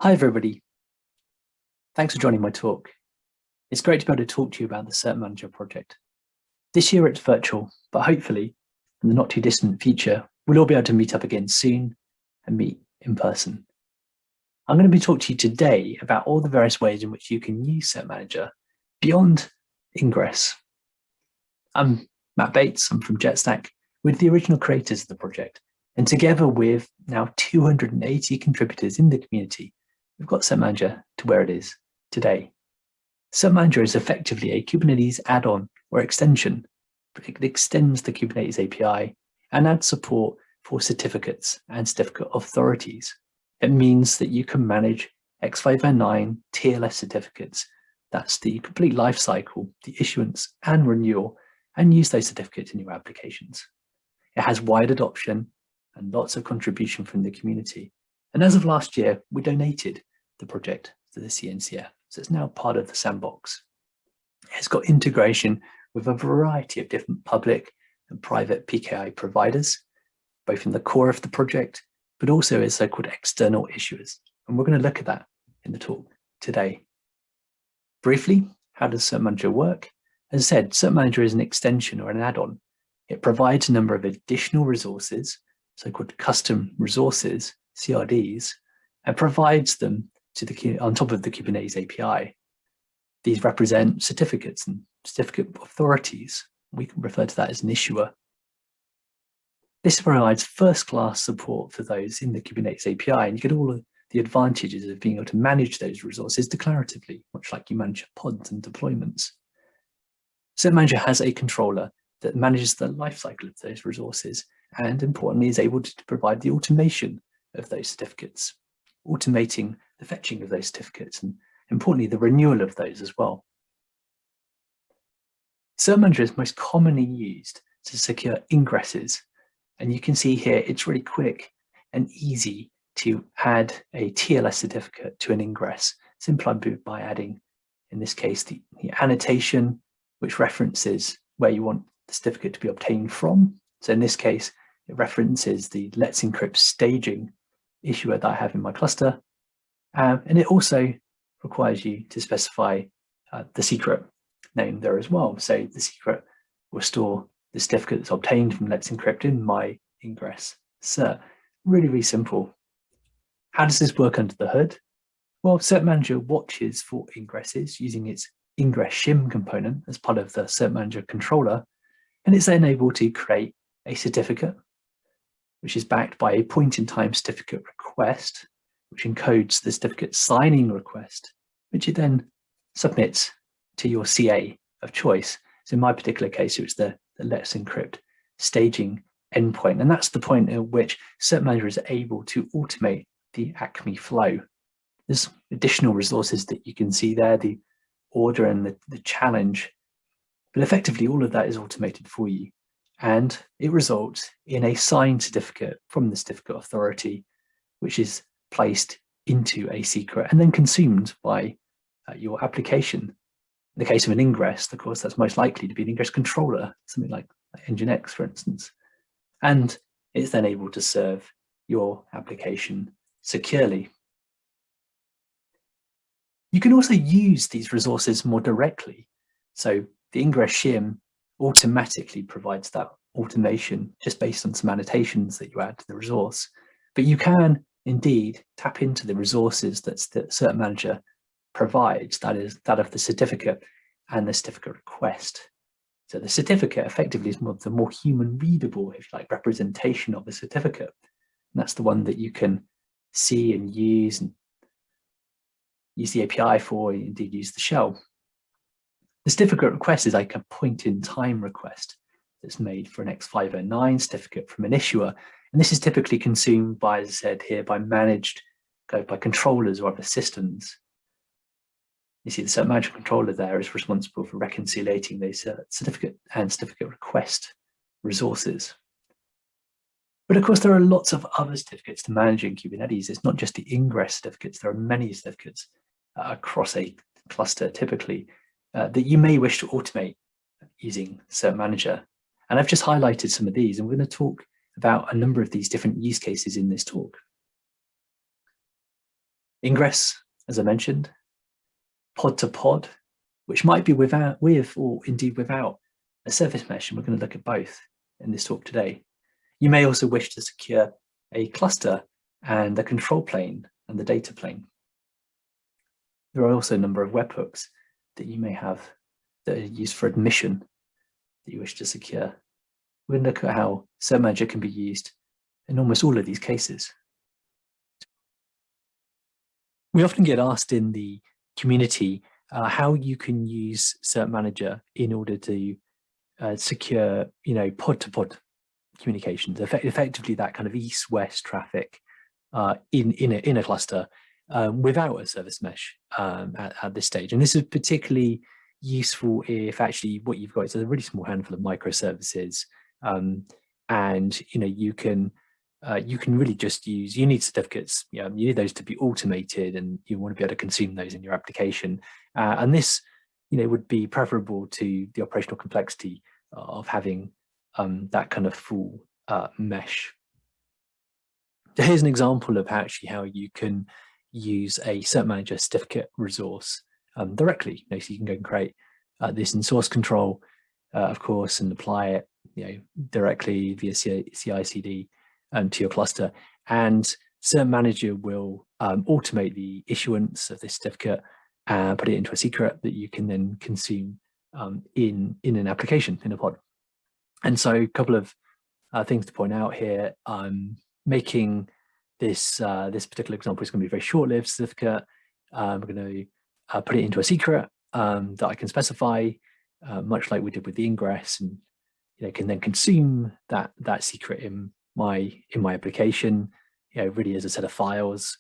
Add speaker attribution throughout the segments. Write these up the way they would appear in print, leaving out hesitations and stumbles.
Speaker 1: Hi everybody, thanks for joining my talk. It's great to be able to talk to you about the Cert Manager project. This year it's virtual, but hopefully in the not too distant future, we'll all be able to meet up again soon and meet in person. I'm going to be talking to you today about all the various ways in which you can use Cert Manager beyond Ingress. I'm Matt Bates, I'm from JetStack, with the original creators of the project, and together with now 280 contributors in the community, we've got Cert Manager to where it is today. Cert Manager is effectively a Kubernetes add-on or extension. It extends the Kubernetes API and adds support for certificates and certificate authorities. It means that you can manage X.509 TLS certificates. That's the complete life cycle, the issuance and renewal, and use those certificates in your applications. It has wide adoption and lots of contribution from the community. And as of last year, we donated the project to the CNCF, so it's now part of the sandbox. It's got integration with a variety of different public and private PKI providers, both in the core of the project, but also as so-called external issuers. And we're going to look at that in the talk today. Briefly, how does Cert Manager work? As I said, Cert Manager is an extension or an add-on. It provides a number of additional resources, so-called custom resources, CRDs, and provides them on top of the Kubernetes API. These represent certificates and certificate authorities. We can refer to that as an issuer. This provides first-class support for those in the Kubernetes API, and you get all of the advantages of being able to manage those resources declaratively, much like you manage pods and deployments. Cert Manager has a controller that manages the lifecycle of those resources, and importantly is able to provide the automation of those certificates, automating the fetching of those certificates, and importantly, the renewal of those as well. Cert Manager is most commonly used to secure ingresses, and you can see here it's really quick and easy to add a TLS certificate to an ingress, simply by adding, in this case, the annotation, which references where you want the certificate to be obtained from. So in this case, it references the Let's Encrypt staging issuer that I have in my cluster. And it also requires you to specify the secret name there as well. So the secret will store the certificate that's obtained from Let's Encrypt in my ingress cert. Really, really simple. How does this work under the hood? Well, Cert Manager watches for ingresses using its ingress shim component as part of the Cert Manager controller, and it's then able to create a certificate, which is backed by a point-in-time certificate request, which encodes the certificate signing request, which it then submits to your CA of choice. So in my particular case, it was the Let's Encrypt staging endpoint, and that's the point at which Cert Manager is able to automate the ACME flow. There's additional resources that you can see there, the order and the challenge, but effectively all of that is automated for you. And it results in a signed certificate from the certificate authority, which is placed into a secret and then consumed by your application. In the case of an ingress, of course, that's most likely to be an ingress controller, something like Nginx, for instance. And it's then able to serve your application securely. You can also use these resources more directly. So the ingress shim automatically provides that automation just based on some annotations that you add to the resource. But you can indeed tap into the resources that Cert Manager provides, that is that of the certificate and the certificate request. So the certificate effectively is the more human readable, if you like, representation of the certificate. And that's the one that you can see and use the API for, indeed use the shell. The certificate request is like a point-in-time request that's made for an X.509 certificate from an issuer. And this is typically consumed by, as I said here, by controllers or other systems. You see the Cert Manager controller there is responsible for reconciliating those certificate and certificate request resources. But of course, there are lots of other certificates to manage in Kubernetes. It's not just the ingress certificates. There are many certificates across a cluster, typically, that you may wish to automate using Cert Manager. And I've just highlighted some of these, and we're going to talk about a number of these different use cases in this talk. Ingress, as I mentioned, pod to pod, which might be with or indeed without a service mesh, and we're going to look at both in this talk today. You may also wish to secure a cluster and the control plane and the data plane. There are also a number of webhooks that you may have that are used for admission that you wish to secure. We're going to look at how cert-manager can be used in almost all of these cases. We often get asked in the community how you can use cert-manager in order to secure, pod-to-pod communications, effectively that kind of east-west traffic in a cluster without a service mesh at this stage. And this is particularly useful if actually what you've got is a really small handful of microservices, and you can really just use, you need certificates, you need those to be automated, and you want to be able to consume those in your application. And this, would be preferable to the operational complexity of having that kind of full mesh. So here's an example of how you can use a cert-manager certificate resource directly. So you can go and create this in source control, of course, and apply it directly via CI/CD to your cluster. And cert-manager will automate the issuance of this certificate and put it into a secret that you can then consume in an application, in a pod. And so a couple of things to point out here. Making this particular example is going to be a very short-lived certificate. We're going to put it into a secret that I can specify, much like we did with the ingress, and can then consume that secret in my application, really as a set of files,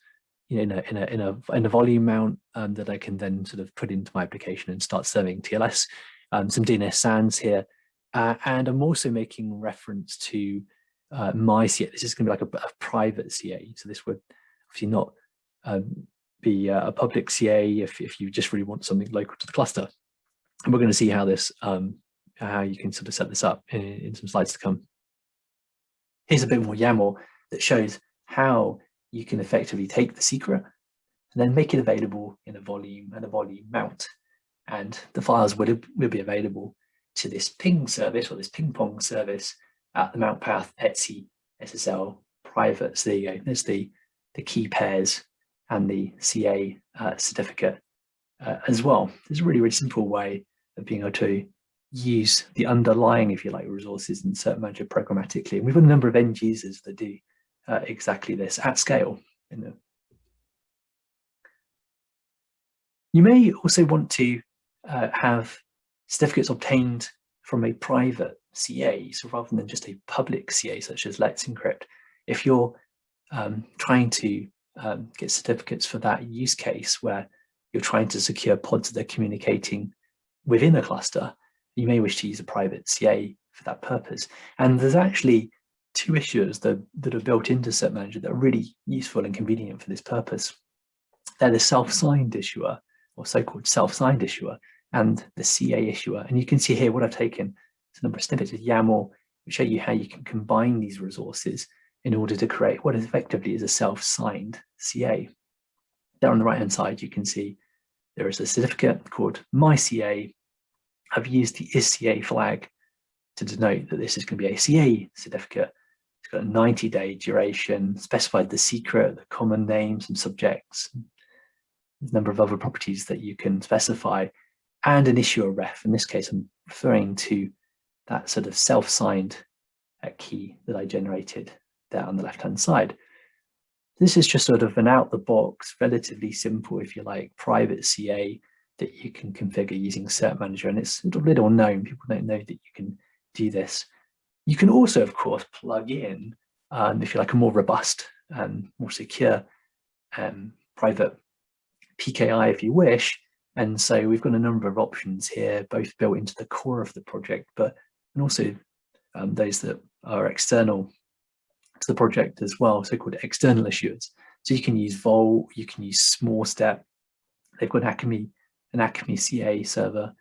Speaker 1: in a volume mount that I can then sort of put into my application and start serving TLS. Some DNS SANs here, and I'm also making reference to my CA. This is going to be like a private CA, so this would obviously not be a public CA if you just really want something local to the cluster. And we're going to see how this how you can sort of set this up in some slides to come. Here's a bit more YAML that shows how you can effectively take the secret and then make it available in a volume and a volume mount. And the files will be available to this ping service, or this ping pong service, at the mount path etc SSL private. So there you go. There's the key pairs and the CA certificate as well. There's a really, really simple way of being able to use the underlying, if you like, resources in cert-manager programmatically. And we've got a number of end users that do exactly this at scale. You may also want to have certificates obtained from a private CA, so rather than just a public CA such as Let's Encrypt. If you're trying to get certificates for that use case where you're trying to secure pods that are communicating within a cluster, you may wish to use a private CA for that purpose. And there's actually two issuers that are built into cert-manager that are really useful and convenient for this purpose. They're the self-signed issuer, or so-called self-signed issuer, and the CA issuer. And you can see here what I've taken is a number of snippets of YAML which show you how you can combine these resources in order to create what effectively is a self-signed CA. There on the right-hand side, you can see there is a certificate called myCA. I've used the isCA flag to denote that this is going to be a CA certificate. It's got a 90-day duration, specified the secret, the common name, some subjects, a number of other properties that you can specify, and an issuer ref. In this case, I'm referring to that sort of self-signed key that I generated there on the left-hand side. This is just sort of an out-the-box, relatively simple, if you like, private CA that you can configure using cert-manager, and it's sort of little known. People don't know that you can do this. You can also, of course, plug in, if you like, a more robust and more secure private PKI if you wish. And so we've got a number of options here, both built into the core of the project, and also those that are external to the project as well, so-called external issuers. So you can use Vault, you can use SmallStep. They've got an ACME CA server.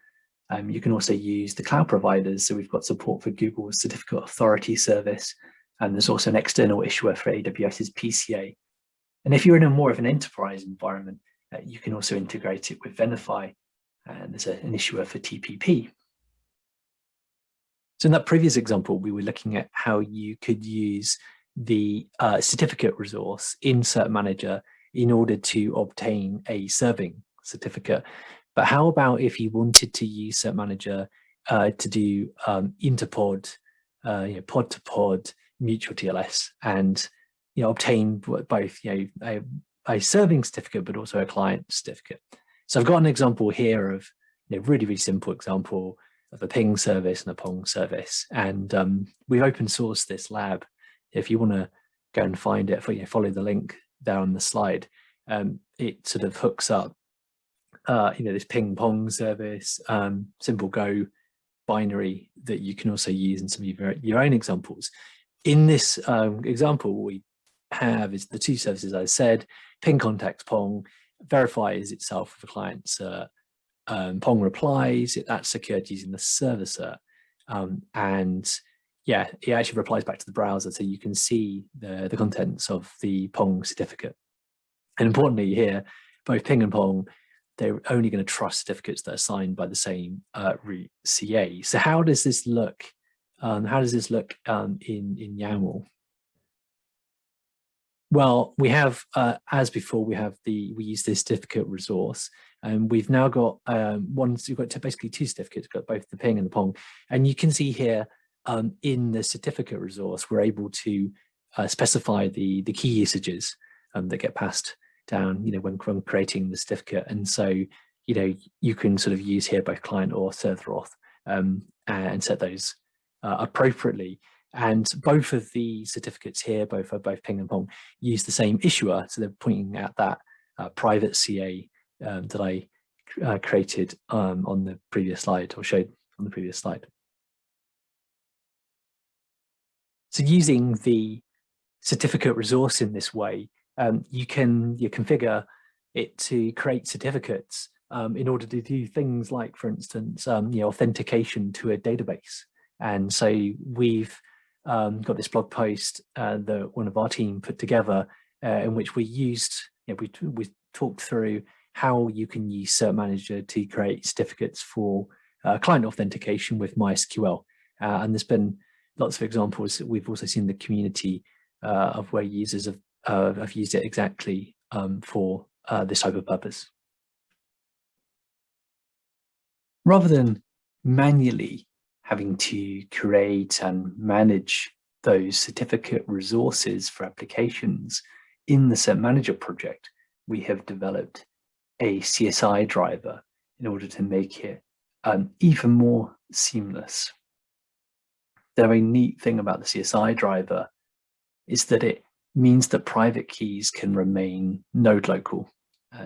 Speaker 1: You can also use the cloud providers. So we've got support for Google's Certificate Authority service, and there's also an external issuer for AWS's PCA. And if you're in a more of an enterprise environment, you can also integrate it with Venafi, and there's an issuer for TPP. So in that previous example, we were looking at how you could use the certificate resource in Cert-Manager in order to obtain a serving certificate. But how about if you wanted to use Cert-Manager to do interpod, pod-to-pod mutual TLS, and obtain both a serving certificate but also a client certificate. So I've got an example here of really, really simple example of a ping service and a pong service, and we've open sourced this lab. If you want to go and find it, follow the link there on the slide. It sort of hooks up this ping pong service, simple Go binary that you can also use in some of your own examples. In this example, what we have is the two services I said. Ping contacts pong, verifies itself with the client cert. Pong replies, that's secured using the server cert. And yeah, it actually replies back to the browser, so you can see the contents of the Pong certificate. And importantly here, both Ping and Pong, they're only going to trust certificates that are signed by the same root CA. So how does this look? In YAML? Well, we have, as before, we use this certificate resource, and we've now got we've got basically two certificates, we've got both the Ping and the Pong. And you can see here in the certificate resource, we're able to specify the key usages that get passed down, when creating the certificate. And so, you can sort of use here both client or server auth and set those appropriately. And both of the certificates here, both Ping and Pong, use the same issuer. So they're pointing at that private CA that I created on the previous slide, or showed on the previous slide. So using the certificate resource in this way, you configure it to create certificates in order to do things like, for instance, authentication to a database. And so we've got this blog post that one of our team put together, in which we used, we talked through how you can use Cert-Manager to create certificates for client authentication with MySQL. And there's been lots of examples. We've also seen the community of where users have used it exactly for this type of purpose. Rather than manually having to create and manage those certificate resources for applications in the Cert-Manager project, we have developed a CSI driver in order to make it even more seamless. The very neat thing about the CSI driver is that it means that private keys can remain node local.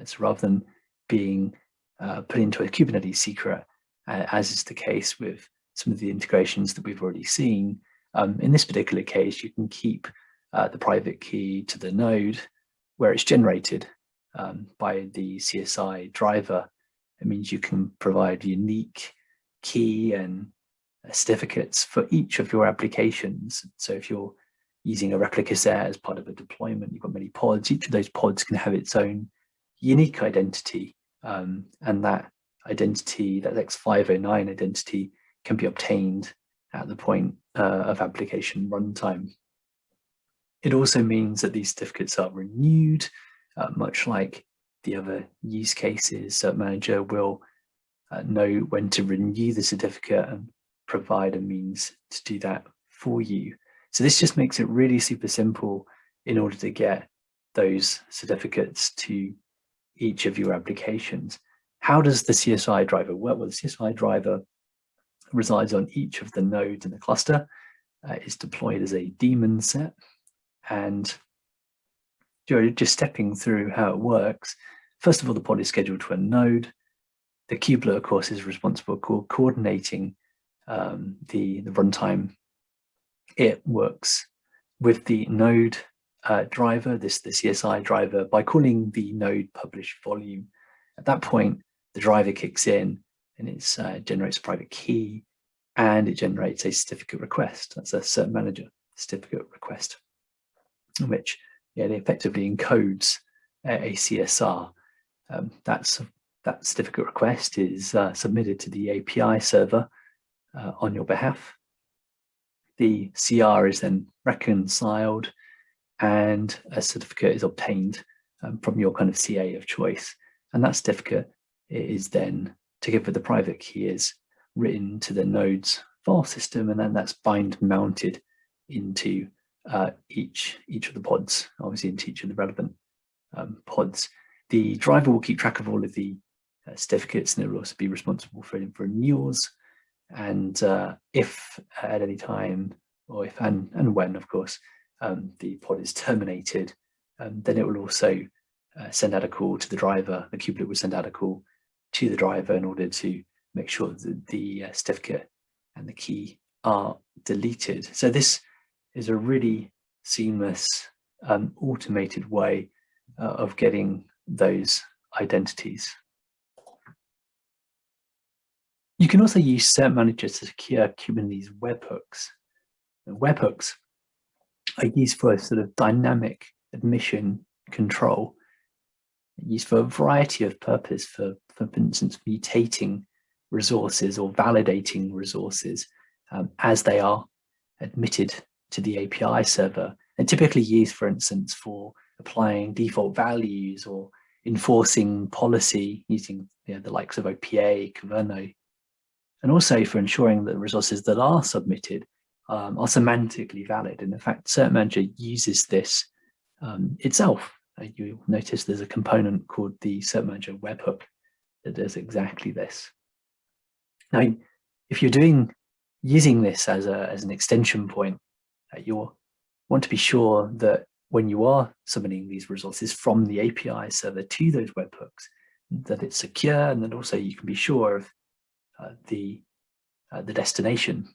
Speaker 1: So rather than being put into a Kubernetes secret, as is the case with some of the integrations that we've already seen, in this particular case, you can keep the private key to the node where it's generated by the CSI driver. It means you can provide unique key and certificates for each of your applications. So if you're using a replica set as part of a deployment, you've got many pods, each of those pods can have its own unique identity, and that identity, that X.509 identity, can be obtained at the point of application runtime. It also means that these certificates are renewed, much like the other use cases. Cert-Manager will know when to renew the certificate and provide a means to do that for you. So this just makes it really super simple in order to get those certificates to each of your applications. How does the CSI driver work? Well, the CSI driver resides on each of the nodes in the cluster. It's deployed as a daemon set. And just stepping through how it works, first of all, the pod is scheduled to a node. The kubelet, of course, is responsible for coordinating the runtime. It works with the node driver, the CSI driver, by calling the node publish volume. At that point, the driver kicks in and it generates a private key, and it generates a certificate request. That's a Cert-Manager certificate request, which it effectively encodes a CSR. That certificate request is submitted to the API server on your behalf. The CR is then reconciled, and a certificate is obtained from your kind of CA of choice. And that certificate is then, together with the private key, is written to the node's file system, and then that's bind mounted into each of the pods, obviously into each of the relevant pods. The driver will keep track of all of the certificates, and it will also be responsible for renewals. And if at any time, or if and when, of course, the pod is terminated, then it will also send out a call to the driver. The kubelet will send out a call to the driver in order to make sure that the certificate and the key are deleted. So this is a really seamless, automated way of getting those identities. You can also use cert-manager to secure Kubernetes webhooks. And webhooks are used for a sort of dynamic admission control, used for a variety of purposes, for instance, mutating resources or validating resources as they are admitted to the API server, and typically used, for instance, for applying default values or enforcing policy using the likes of OPA, Kubernetes, and also for ensuring that the resources that are submitted are semantically valid. And in fact, cert-manager uses this itself. You'll notice there's a component called the cert-manager webhook that does exactly this. Now, if you're using this as an extension point, you'll want to be sure that when you are submitting these resources from the API server to those webhooks, that it's secure, and that also you can be sure of the destination,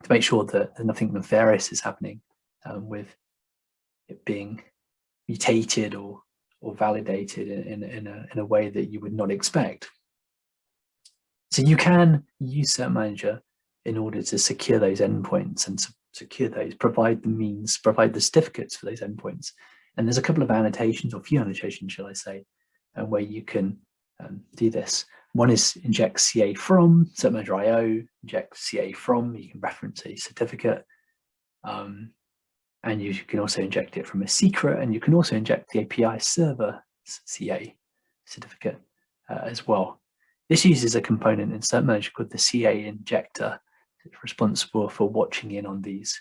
Speaker 1: to make sure that nothing nefarious is happening with it being mutated or validated in a way that you would not expect. So you can use cert-manager in order to secure those endpoints and secure those, provide the means, provide the certificates for those endpoints. And there's a couple of annotations, or few annotations, shall I say, where you can do this. One is inject CA from, cert-manager IO, inject CA from, you can reference a certificate. And you can also inject it from a secret, and you can also inject the API server CA certificate as well. This uses a component in cert-manager called the CA injector. It's responsible for watching in on these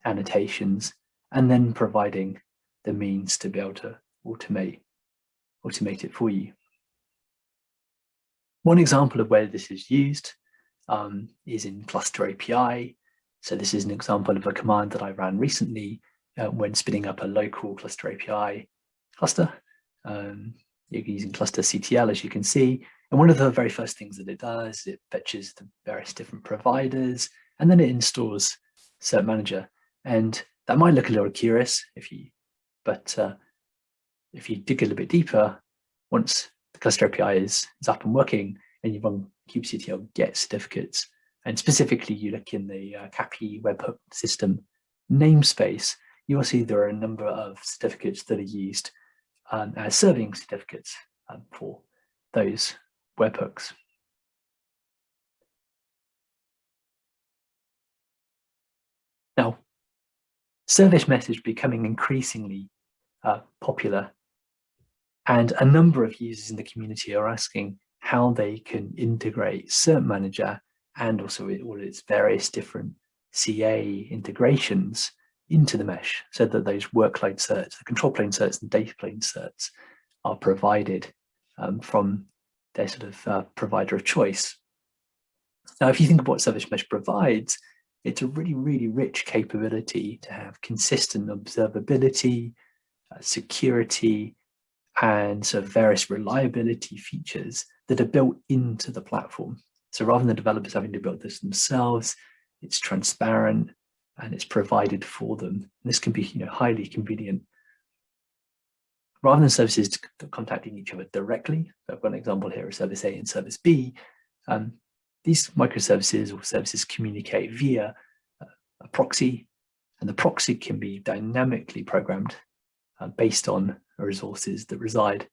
Speaker 1: annotations and then providing the means to be able to automate it for you. One example of where this is used is in cluster API. So this is an example of a command that I ran recently when spinning up a local cluster API cluster. You're using cluster CTL, as you can see. And one of the very first things that it does, it fetches the various different providers, and then it installs cert-manager. And that might look a little curious but if you dig a little bit deeper, once the cluster API is up and working, and you run kubectl get certificates, and specifically you look in the CAPI webhook system namespace, you will see there are a number of certificates that are used as serving certificates for those webhooks. Now, service mesh is becoming increasingly popular, and a number of users in the community are asking how they can integrate cert-manager and also all its various different CA integrations into the mesh, so that those workload certs, the control plane certs and data plane certs are provided from their sort of provider of choice. Now, if you think of what service mesh provides, it's a really, really rich capability to have consistent observability, security, and sort of various reliability features that are built into the platform. So rather than the developers having to build this themselves, it's transparent and it's provided for them. And this can be, highly convenient. Rather than services contacting each other directly, I've got an example here of service A and service B. These microservices or services communicate via a proxy, and the proxy can be dynamically programmed based on resources that reside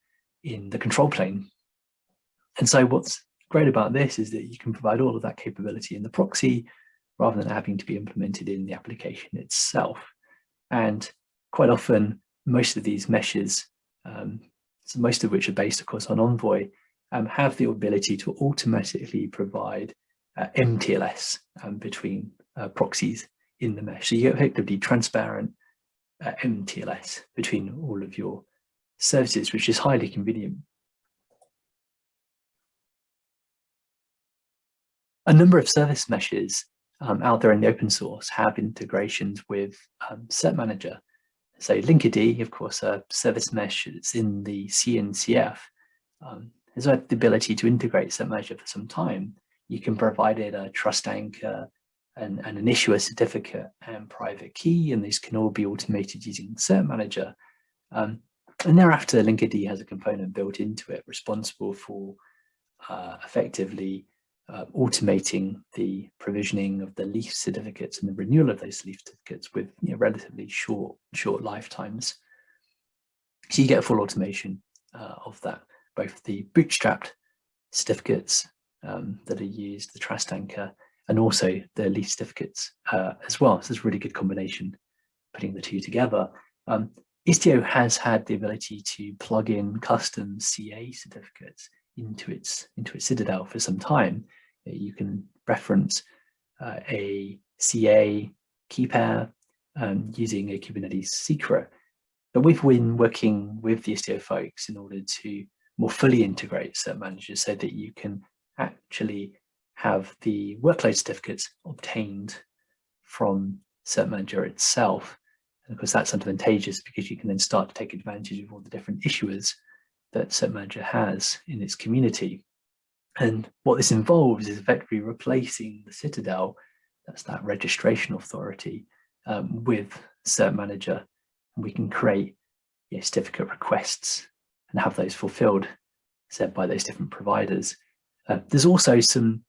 Speaker 1: in the control plane. And so what's great about this is that you can provide all of that capability in the proxy rather than having to be implemented in the application itself. And quite often, most of these meshes, so most of which are based, of course, on Envoy, have the ability to automatically provide mTLS between proxies in the mesh. So you get effectively transparent mTLS between all of your services, which is highly convenient. A number of service meshes out there in the open source have integrations with cert-manager. So Linkerd, of course, a service mesh that's in the CNCF, has had the ability to integrate cert-manager for some time. You can provide it a trust anchor and an issuer certificate and private key, and these can all be automated using cert-manager. And thereafter, Linkerd has a component built into it responsible for effectively automating the provisioning of the leaf certificates and the renewal of those leaf certificates with relatively short lifetimes. So you get full automation of that, both the bootstrapped certificates that are used, the trust anchor, and also the leaf certificates as well. So it's a really good combination putting the two together. Istio has had the ability to plug in custom CA certificates into its Citadel for some time. You can reference a CA key pair using a Kubernetes secret. But we've been working with the Istio folks in order to more fully integrate cert-managers so that you can actually have the workload certificates obtained from cert-manager itself. And of course, that's advantageous because you can then start to take advantage of all the different issuers that cert-manager has in its community. And what this involves is effectively replacing the Citadel, that's that registration authority, with cert-manager. And we can create certificate requests and have those fulfilled set by those different providers. There's also some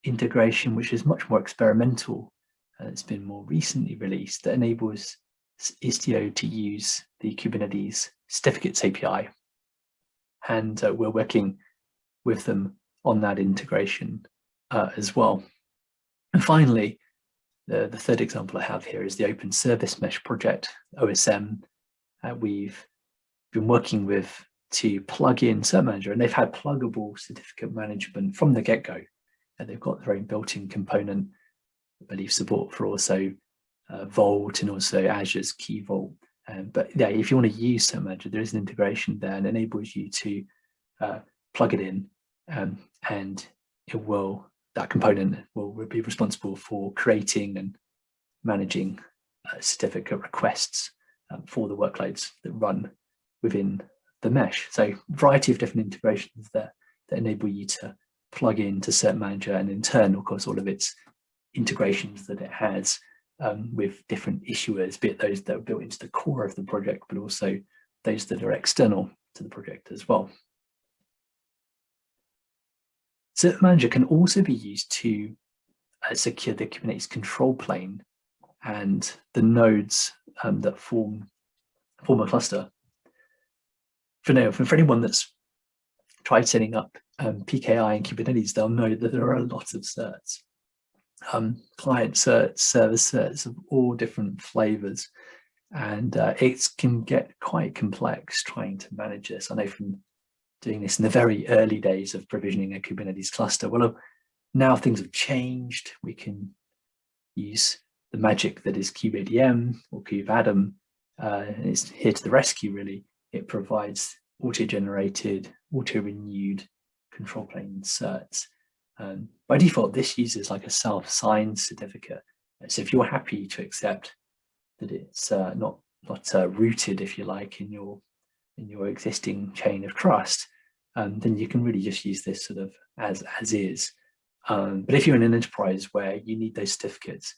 Speaker 1: integration which is much more experimental. It's been more recently released that enables Istio to use the Kubernetes certificates API. And we're working with them on that integration as well. And finally, the third example I have here is the OpenServiceMesh project, OSM. We've been working with to plug in cert-manager, and they've had pluggable certificate management from the get-go. And they've got their own built-in component, I believe support for also Vault and also Azure's Key Vault. But yeah, if you want to use cert-manager, there is an integration there and enables you to plug it in, and that component will be responsible for creating and managing certificate requests for the workloads that run within the mesh. So a variety of different integrations there that enable you to plug into cert-manager, and in turn, of course, all of its integrations that it has with different issuers, be it those that are built into the core of the project, but also those that are external to the project as well. Cert-manager can also be used to secure the Kubernetes control plane and the nodes that form a cluster. For anyone that's tried setting up PKI in Kubernetes, they'll know that there are a lot of certs. Client certs, server certs of all different flavors. And it can get quite complex trying to manage this. I know from doing this in the very early days of provisioning a Kubernetes cluster. Well, now things have changed. We can use the magic that is kubeadm or kubeadm. It's here to the rescue, really. It provides auto-generated, auto-renewed control plane certs. By default, this uses like a self-signed certificate. So if you're happy to accept that it's not rooted, if you like, in your existing chain of trust, then you can really just use this sort of as is. But if you're in an enterprise where you need those certificates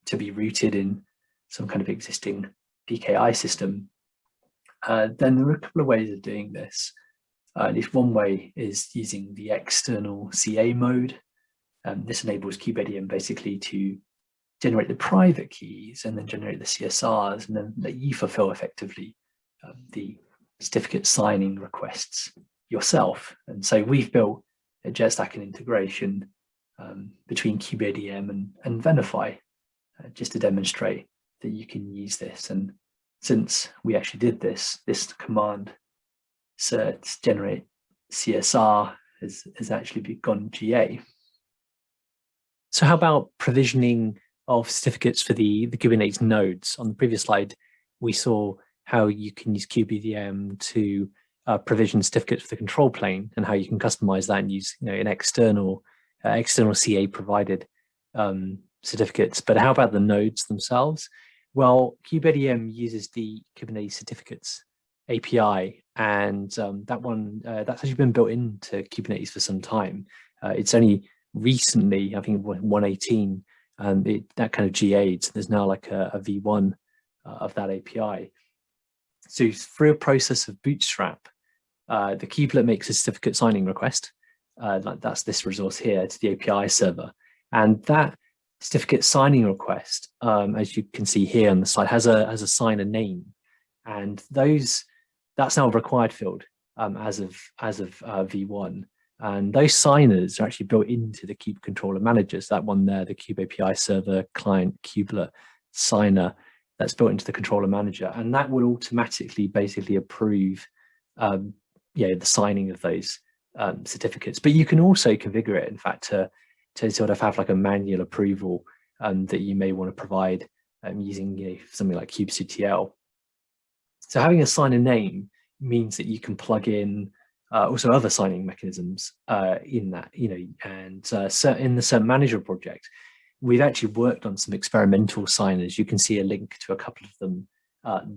Speaker 1: to be rooted in some kind of existing PKI system, then there are a couple of ways of doing this. At least one way is using the external CA mode. This enables kubeadm basically to generate the private keys and then generate the CSRs, and then let you fulfill effectively the certificate signing requests yourself. And so we've built a JetStack and integration between kubeadm and Venafi just to demonstrate that you can use this. And since we actually did this command cert generate CSR has actually gone GA. So how about provisioning of certificates for the Kubernetes nodes? On the previous slide, we saw how you can use kubeadm to provision certificates for the control plane, and how you can customize that and use an external CA provided certificates. But how about the nodes themselves? Well, kubeadm uses the Kubernetes Certificates API, and that's actually been built into Kubernetes for some time. It's only recently, I think 1.18, that kind of GA'd. So there's now like a V1 of that API. So through a process of bootstrap, the kubelet makes a certificate signing request. Like that's this resource here to the API server, and that certificate signing request, as you can see here on the slide, has a signer name, and that's now a required field as of V1. And those signers are actually built into the kube controller managers. That one there, the kube API server client kubelet signer, that's built into the controller manager, and that will automatically basically approve the signing of those certificates. But you can also configure it, in fact, to sort of have like a manual approval that you may want to provide using something like kubectl. So having a signer name means that you can plug in also other signing mechanisms in that, and in the cert-manager project, we've actually worked on some experimental signers. You can see a link to a couple of them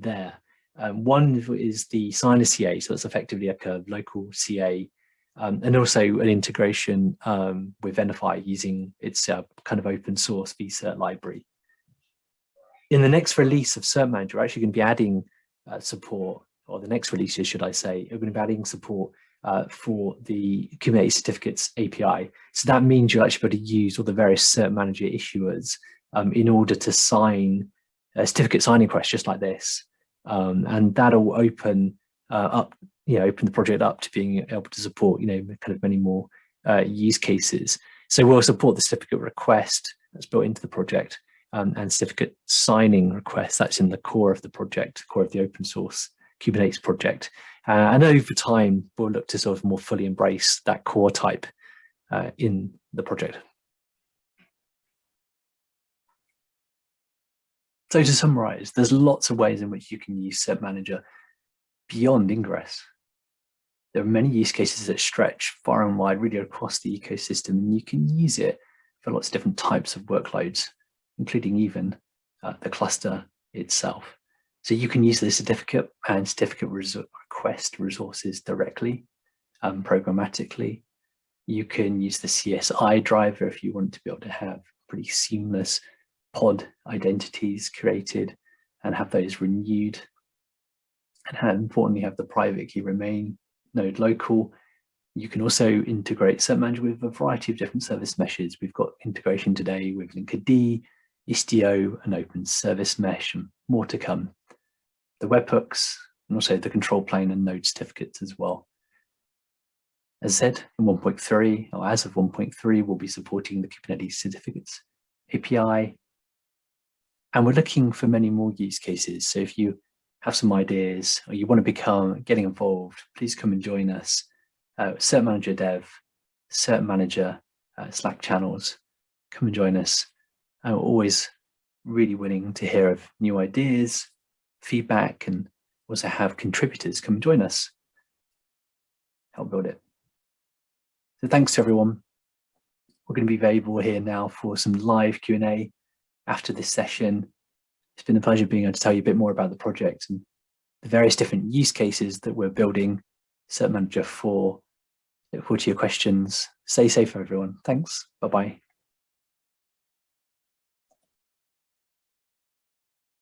Speaker 1: there. One is the signer CA, so it's effectively like a local CA, and also an integration with Venafi using its kind of open source vcert library. In the next release of Cert Manager, we're actually going to be adding support, or the next releases, should I say, we're going to be adding support for the Kubernetes Certificates API. So that means you'll actually be able to use all the various Cert Manager issuers in order to sign a certificate signing request just like this. And that'll open open the project up to being able to support, kind of many more use cases. So we'll support the certificate request that's built into the project, and certificate signing request that's in the core of the project, core of the open source Kubernetes project. And over time, we'll look to sort of more fully embrace that core type in the project. So to summarize, there's lots of ways in which you can use Cert Manager beyond Ingress. There are many use cases that stretch far and wide, really across the ecosystem, and you can use it for lots of different types of workloads, including even the cluster itself. So you can use the certificate and certificate request resources directly, programmatically. You can use the CSI driver if you want to be able to have pretty seamless pod identities created and have those renewed, and importantly have the private key remain node local. You can also integrate Cert Manager with a variety of different service meshes. We've got integration today with Linkerd, Istio, and OpenServiceMesh, and more to come. The webhooks, and also the control plane and node certificates as well. As said, in 1.3, or as of 1.3, we'll be supporting the Kubernetes Certificates API. And we're looking for many more use cases. So if you have some ideas or you want to getting involved, please come and join us. Cert Manager Dev, Cert Manager Slack channels. Come and join us. And we're always really willing to hear of new ideas, feedback, and also have contributors come and join us. Help build it. So thanks to everyone. We're going to be available here now for some live Q&A after this session. It's been a pleasure being able to tell you a bit more about the project and the various different use cases that we're building Cert Manager for. Look forward to your questions. Stay safe, everyone. Thanks. Bye-bye.